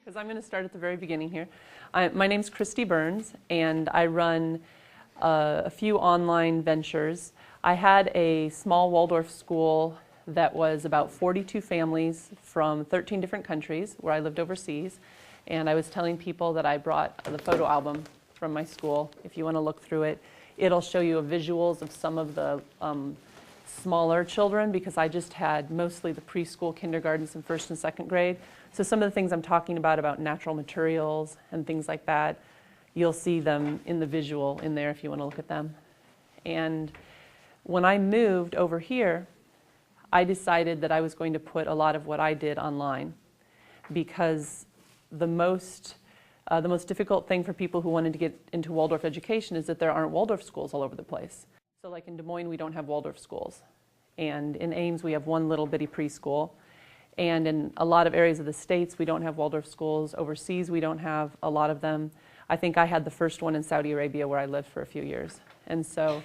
Because I'm going to start at the very beginning here. My name's Christy Burns, and I run a few online ventures. I had a small Waldorf school that was about 42 families from 13 different countries where I lived overseas. And I was telling people that I brought the photo album from my school. If you want to look through it, it'll show you visuals of some of the smaller children, because I just had mostly the preschool, kindergartens, and first and second grade. So some of the things I'm talking about natural materials and things like that, you'll see them in the visual in there if you want to look at them. And when I moved over here, I decided that I was going to put a lot of what I did online, because the most difficult thing for people who wanted to get into Waldorf education is that there aren't Waldorf schools all over the place. So like in Des Moines, we don't have Waldorf schools. And in Ames, we have one little bitty preschool. And in a lot of areas of the States, we don't have Waldorf schools. Overseas, we don't have a lot of them. I think I had the first one in Saudi Arabia, where I lived for a few years. And so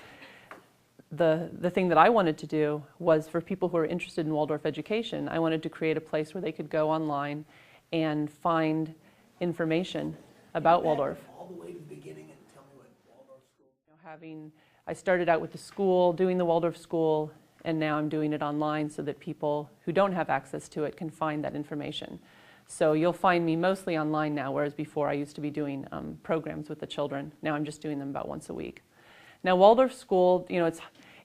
the thing that I wanted to do was, for people who are interested in Waldorf education, I wanted to create a place where they could go online and find information about Waldorf. All the way to the beginning and tell me what Waldorf school. I started out with the school, doing the Waldorf school, and now I'm doing it online so that people who don't have access to it can find that information. So you'll find me mostly online now, whereas before I used to be doing programs with the children. Now I'm just doing them about once a week. Now Waldorf school,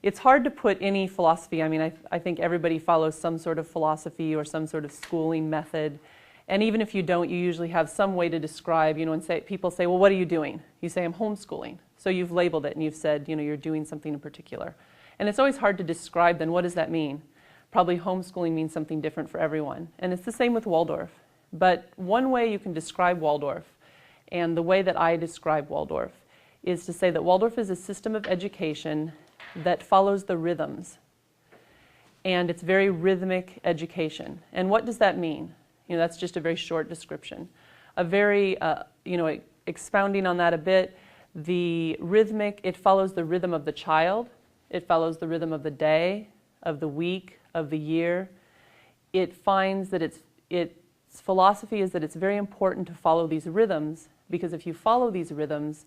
it's hard to put any philosophy. I mean, I think everybody follows some sort of philosophy or some sort of schooling method. And even if you don't, you usually have some way to describe, and people say, well, what are you doing? You say, I'm homeschooling. So you've labeled it and you've said, you're doing something in particular. And it's always hard to describe then, what does that mean? Probably homeschooling means something different for everyone. And it's the same with Waldorf. But one way you can describe Waldorf, and the way that I describe Waldorf, is to say that Waldorf is a system of education that follows the rhythms. And it's very rhythmic education. And what does that mean? That's just a very short description. A very, expounding on that a bit, the rhythmic, it follows the rhythm of the child. It follows the rhythm of the day, of the week, of the year. It finds that its philosophy is that it's very important to follow these rhythms, because if you follow these rhythms,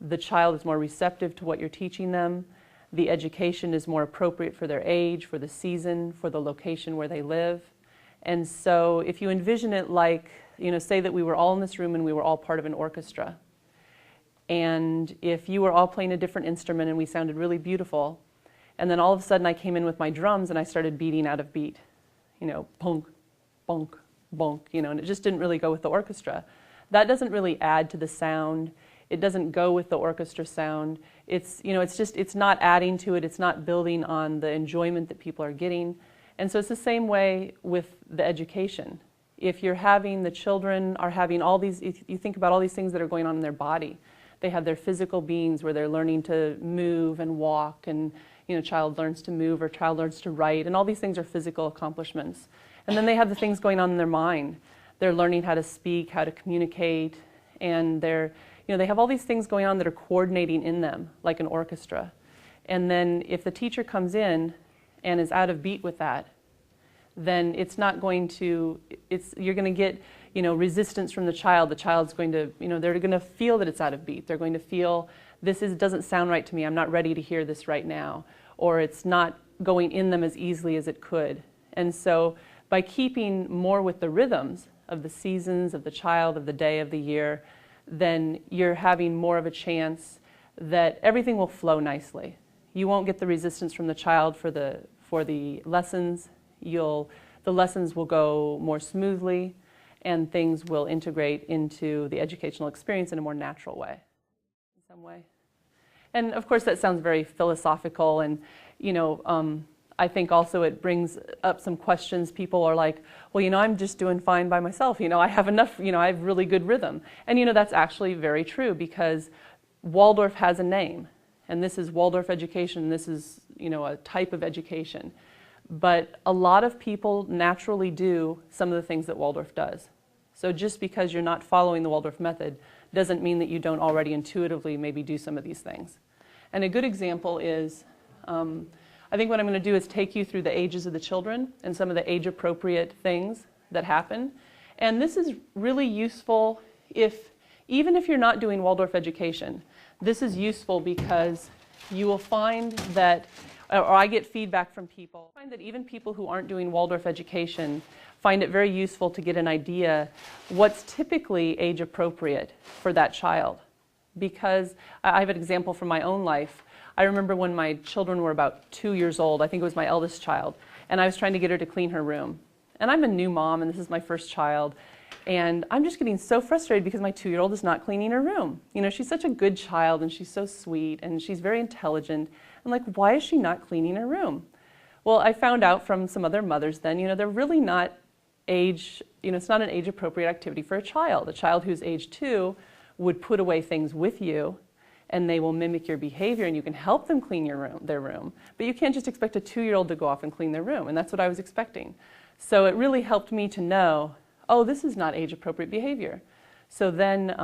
the child is more receptive to what you're teaching them. The education is more appropriate for their age, for the season, for the location where they live. And so if you envision it like, say that we were all in this room and we were all part of an orchestra. And if you were all playing a different instrument and we sounded really beautiful, and then all of a sudden I came in with my drums and I started beating out of beat, bonk, bonk, bonk, and it just didn't really go with the orchestra. That doesn't really add to the sound. It doesn't go with the orchestra sound. It's not adding to it. It's not building on the enjoyment that people are getting. And so it's the same way with the education. If you're having, the children are having all these, if you think about all these things that are going on in their body. They have their physical beings where they're learning to move and walk, and child learns to move or child learns to write, and all these things are physical accomplishments. And then they have the things going on in their mind. They're learning how to speak, how to communicate, and they have all these things going on that are coordinating in them, like an orchestra. And then if the teacher comes in and is out of beat with that, then it's not going to, you're going to get, resistance from the child. The child's going to, they're going to feel that it's out of beat. They're going to feel, doesn't sound right to me. I'm not ready to hear this right now. Or it's not going in them as easily as it could. And so by keeping more with the rhythms of the seasons, of the child, of the day, of the year, then you're having more of a chance that everything will flow nicely. You won't get the resistance from the child for the lessons. The lessons will go more smoothly, and things will integrate into the educational experience in a more natural way, in some way. And of course that sounds very philosophical, and I think also it brings up some questions. People are like, well, I'm just doing fine by myself. I have enough, I have really good rhythm. And that's actually very true, because Waldorf has a name, and this is Waldorf education. This is, a type of education. But a lot of people naturally do some of the things that Waldorf does. So just because you're not following the Waldorf method doesn't mean that you don't already intuitively maybe do some of these things. And a good example is, I think what I'm going to do is take you through the ages of the children and some of the age-appropriate things that happen. And this is really useful even if you're not doing Waldorf education. This is useful because you will find that, or I get feedback from people, I find that even people who aren't doing Waldorf education find it very useful to get an idea what's typically age appropriate for that child. Because I have an example from my own life. I remember when my children were about 2 years old, I think it was my eldest child, and I was trying to get her to clean her room. And I'm a new mom, and this is my first child, and I'm just getting so frustrated because my 2-year-old is not cleaning her room. You know, she's such a good child, and she's so sweet, and she's very intelligent. I'm like, why is she not cleaning her room? Well, I found out from some other mothers then, they're really not it's not an age-appropriate activity for a child. A child who's age 2 would put away things with you, and they will mimic your behavior, and you can help them clean their room. But you can't just expect a 2-year-old to go off and clean their room, and that's what I was expecting. So it really helped me to know, oh, this is not age-appropriate behavior. So then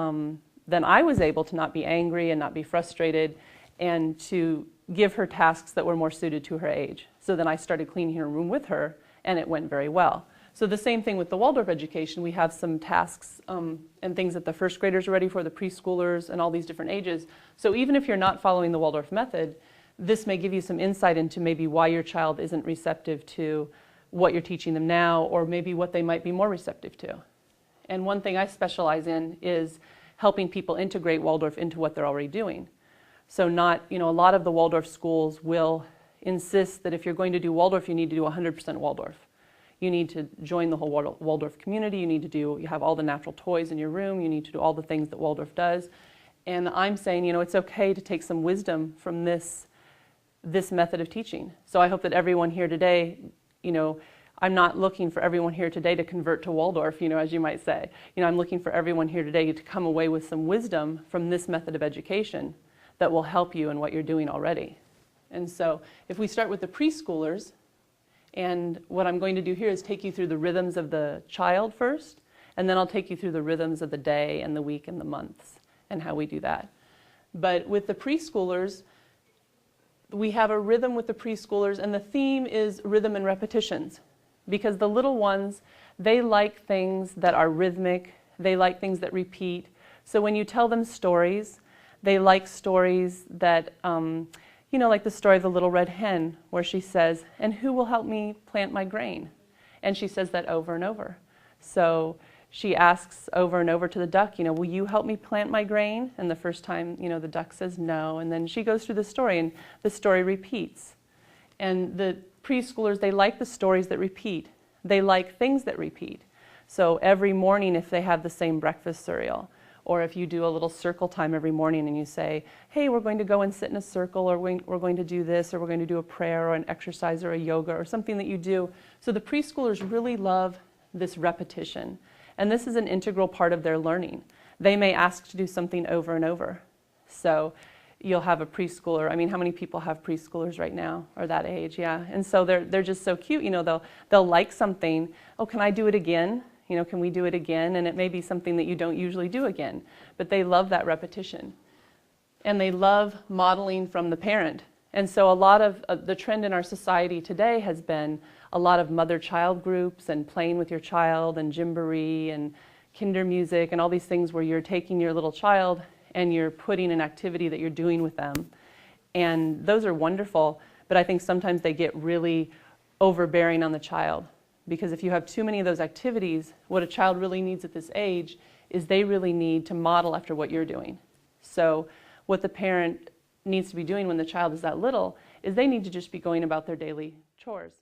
I was able to not be angry and not be frustrated, and to give her tasks that were more suited to her age. So then I started cleaning her room with her, and it went very well. So the same thing with the Waldorf education. We have some tasks and things that the first graders are ready for, the preschoolers, and all these different ages. So even if you're not following the Waldorf method, this may give you some insight into maybe why your child isn't receptive to what you're teaching them now, or maybe what they might be more receptive to. And one thing I specialize in is helping people integrate Waldorf into what they're already doing. So a lot of the Waldorf schools will insist that if you're going to do Waldorf, you need to do 100% Waldorf. You need to join the whole Waldorf community. You have all the natural toys in your room. You need to do all the things that Waldorf does. And I'm saying, it's okay to take some wisdom from this method of teaching. So I hope that everyone here today, I'm not looking for everyone here today to convert to Waldorf, as you might say. I'm looking for everyone here today to come away with some wisdom from this method of education that will help you in what you're doing already. And so if we start with the preschoolers, and what I'm going to do here is take you through the rhythms of the child first, and then I'll take you through the rhythms of the day and the week and the months and how we do that. But with the preschoolers, we have a rhythm with the preschoolers, and the theme is rhythm and repetitions. Because the little ones, they like things that are rhythmic, they like things that repeat. So when you tell them stories, they like stories that like the story of the little red hen, where she says, "And who will help me plant my grain?" And she says that over and over. So she asks over and over to the duck, "Will you help me plant my grain?" And the first time, the duck says no. And then she goes through the story, and the story repeats. And the preschoolers, they like the stories that repeat. They like things that repeat. So every morning, if they have the same breakfast cereal, or if you do a little circle time every morning and you say, hey, we're going to go and sit in a circle, or we're going to do this, or we're going to do a prayer or an exercise or a yoga or something that you do. So the preschoolers really love this repetition. And this is an integral part of their learning. They may ask to do something over and over. So you'll have a preschooler. How many people have preschoolers right now, or that age? Yeah. And so they're just so cute. They'll like something. Oh, can I do it again? Can we do it again? And it may be something that you don't usually do again. But they love that repetition. And they love modeling from the parent. And so a lot of the trend in our society today has been a lot of mother-child groups and playing with your child and gymboree and kinder music and all these things where you're taking your little child and you're putting an activity that you're doing with them. And those are wonderful, but I think sometimes they get really overbearing on the child. Because if you have too many of those activities, what a child really needs at this age is they really need to model after what you're doing. So what the parent needs to be doing when the child is that little is they need to just be going about their daily chores.